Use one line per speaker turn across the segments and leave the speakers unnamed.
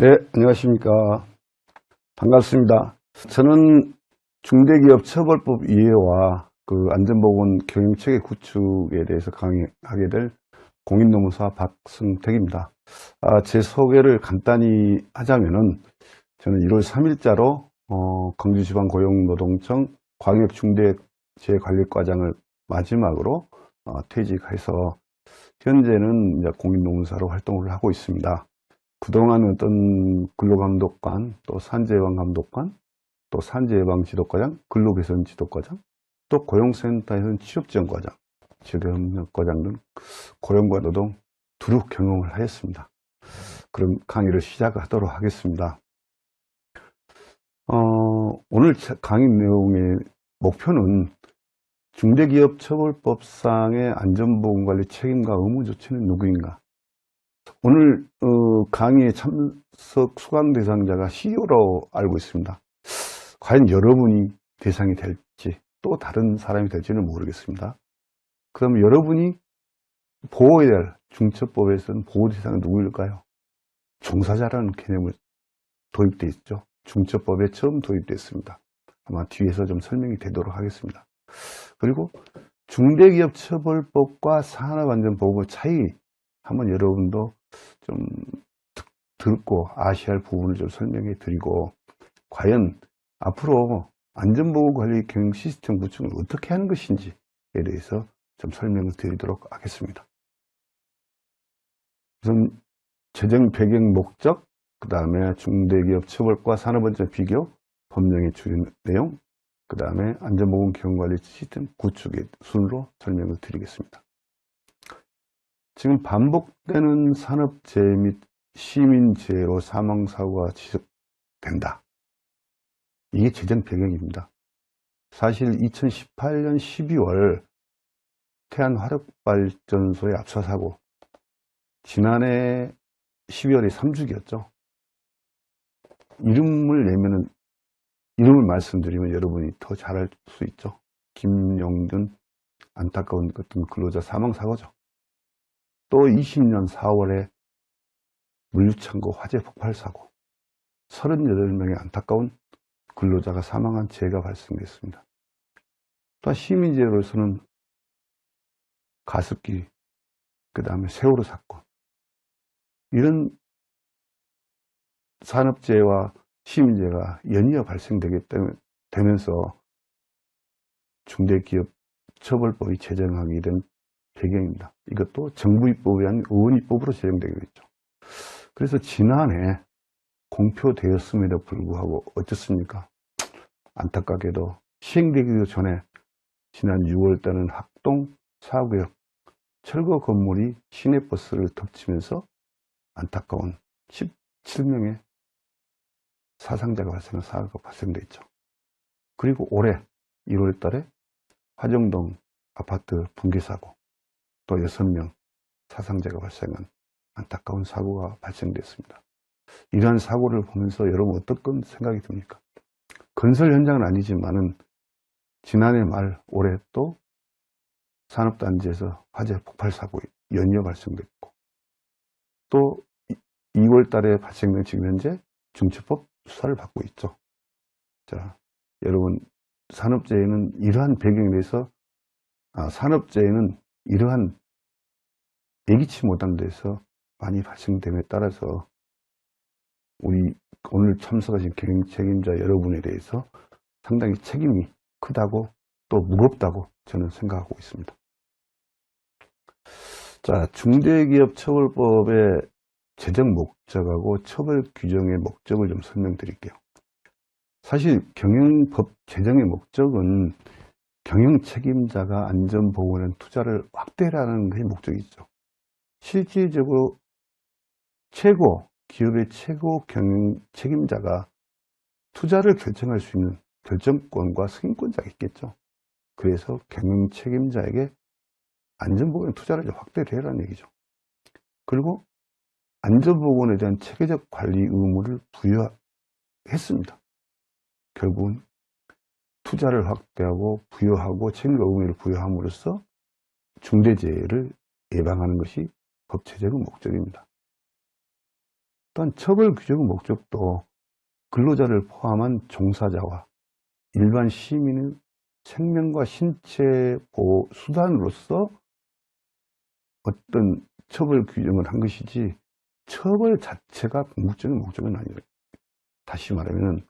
네, 안녕하십니까. 반갑습니다. 저는 중대기업처벌법 이해와 안전보건 경영체계 구축에 대해서 강의하게 될 공인노무사 박승택입니다. 제 소개를 간단히 하자면은 저는 1월 3일자로 광주지방고용노동청 광역중대재해관리과장을 마지막으로 퇴직해서 현재는 이제 공인노무사로 활동을 하고 있습니다. 그동안 어떤 근로감독관, 또 산재예방감독관, 또 산재예방지도과장, 근로개선지도과장, 또 고용센터에서는 취업지원과장, 지도협력과장 등 고용과 노동 두루 경험을 하였습니다. 그럼 강의를 시작하도록 하겠습니다. 오늘 강의 내용의 목표는 중대기업처벌법상의 안전보건관리 책임과 의무 조치는 누구인가? 오늘 강의에 참석 수강 대상자가 CEO로 알고 있습니다. 과연 여러분이 대상이 될지 또 다른 사람이 될지는 모르겠습니다. 그럼 여러분이 보호해야 할 중처법에서는 보호 대상은 누구일까요? 종사자라는 개념을 도입되어 있죠. 중처법에 처음 도입됐습니다. 아마 뒤에서 좀 설명이 되도록 하겠습니다. 그리고 중대기업처벌법과 산업안전보건법 차이 한번 여러분도 좀 듣고 아셔야 할 부분을 좀 설명해 드리고, 과연 앞으로 안전보건관리 경영 시스템 구축을 어떻게 하는 것인지에 대해서 좀 설명을 드리도록 하겠습니다. 우선 제정 배경 목적, 그 다음에 중대기업 처벌과 산업안전 비교, 법령의 주요 내용, 그 다음에 안전보건 경영관리 시스템 구축의 순으로 설명을 드리겠습니다. 지금 반복되는 산업재해 및 시민재해로 사망사고가 지속된다. 이게 제정 배경입니다. 사실 2018년 12월 태안화력발전소의 압사사고, 지난해 12월에 3주기였죠. 이름을 말씀드리면 여러분이 더 잘 알 수 있죠. 김영준 안타까운 어떤 근로자 사망사고죠. 또 20년 4월에 물류창고 화재 폭발사고, 38명의 안타까운 근로자가 사망한 재해가 발생됐습니다. 또 시민재해로서는 가습기, 그 다음에 세월호 사건, 이런 산업재해와 시민재해가 연이어 발생되기 되면서 중대기업 처벌법이 제정하게 된 배경입니다. 이것도 정부 입법이 아닌 의원 입법으로 제정되게 됐죠. 그래서 지난해 공표되었음에도 불구하고 어쩌습니까? 안타깝게도 시행되기도 전에 지난 6월달은 학동 사구역 철거 건물이 시내버스를 덮치면서 안타까운 17명의 사상자가 발생한 사고가 발생됐죠. 그리고 올해 1월달에 화정동 아파트 붕괴사고, 또 6명 사상자가 발생한 안타까운 사고가 발생됐습니다. 이러한 사고를 보면서 여러분 어떤 생각이 듭니까? 건설 현장은 아니지만은 지난해 말 올해 또 산업단지에서 화재 폭발 사고 연이어 발생됐고, 또 2월 달에 발생된 지금 현재 중처법 수사를 받고 있죠. 자, 여러분, 산업재해는 이러한 배경에 대해서 산업재해는 이러한 예기치 못한 데서 많이 발생됨에 따라서 우리 오늘 참석하신 경영 책임자 여러분에 대해서 상당히 책임이 크다고 또 무겁다고 저는 생각하고 있습니다. 자, 중대기업처벌법의 제정 목적하고 처벌 규정의 목적을 좀 설명드릴게요. 사실 경영법 제정의 목적은 경영 책임자가 안전보건에 투자를 확대하는 것이 목적이죠. 실질적으로 기업의 최고 경영 책임자가 투자를 결정할 수 있는 결정권과 승인권자가 있겠죠. 그래서 경영 책임자에게 안전보건에 투자를 확대를 해라는 얘기죠. 그리고 안전보건에 대한 체계적 관리 의무를 부여했습니다. 결국은 투자를 확대하고 부여하고 책임과 의무를 부여함으로써 중대재해를 예방하는 것이 법 제정의 목적입니다. 또한 처벌 규정 목적도 근로자를 포함한 종사자와 일반 시민의 생명과 신체 보호 수단으로서 어떤 처벌 규정을 한 것이지 처벌 자체가 궁극적인 목적은 아니에요. 다시 말하면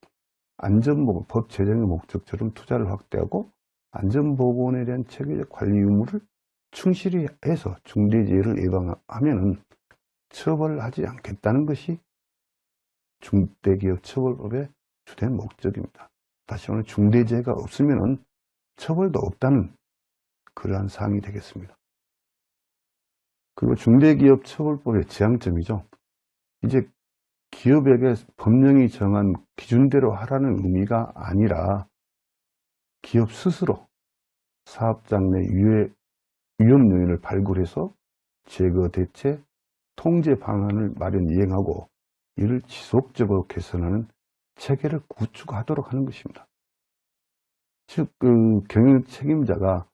안전보건, 법 제정의 목적처럼 투자를 확대하고 안전보건에 대한 체계적 관리 의무를 충실히 해서 중대재해를 예방하면 처벌하지 않겠다는 것이 중대기업처벌법의 주된 목적입니다. 다시 말하면 중대재해가 없으면 처벌도 없다는 그러한 사항이 되겠습니다. 그리고 중대기업처벌법의 지향점이죠. 이제 기업에게 법령이 정한 기준대로 하라는 의미가 아니라 기업 스스로 사업장 내 위험 요인을 발굴해서 제거, 대체, 통제 방안을 마련, 이행하고 이를 지속적으로 개선하는 체계를 구축하도록 하는 것입니다. 즉, 경영 책임자가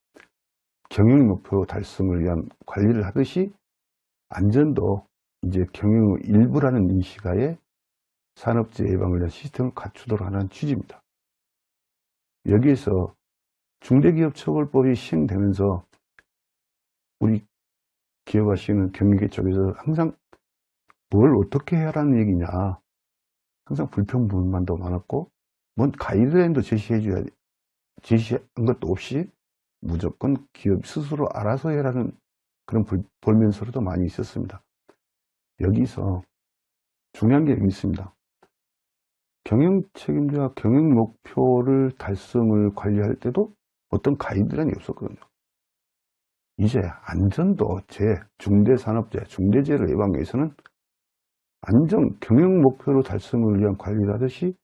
경영 목표 달성을 위한 관리를 하듯이 안전도 이제 경영의 일부라는 인식하에 산업재해 예방을 위한 시스템을 갖추도록 하는 취지입니다. 여기에서 중대기업처벌법이 시행되면서 우리 기업하시는 경영계 쪽에서 항상 뭘 어떻게 해라는 얘기냐, 항상 불평 불만도 많았고, 뭔 가이드라인도 제시한 것도 없이 무조건 기업 스스로 알아서 해라는 그런 볼면서로도 많이 있었습니다. 여기서 중요한 게 있습니다. 경영 책임자와 경영 목표를 달성을 관리할 때도 어떤 가이드라인이 없었거든요. 이제 안전도 중대산업재해, 중대재해를 예방하기 위해서는 경영 목표로 달성을 위한 관리를 하듯이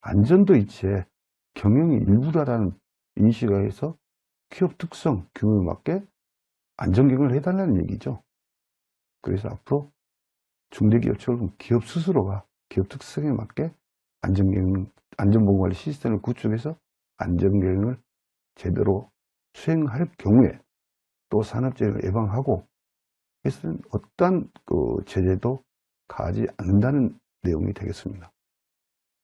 안전도 이제 경영의 일부라는 인식하에서 기업 특성, 규모에 맞게 안전경영을 해달라는 얘기죠. 그래서 앞으로 중대기업처럼 기업 스스로가 기업 특성에 맞게 안전보건관리 시스템을 구축해서 안전경영을 제대로 수행할 경우에 또 산업재해를 예방하고 해서는 어떠한 제재도 가하지 않는다는 내용이 되겠습니다.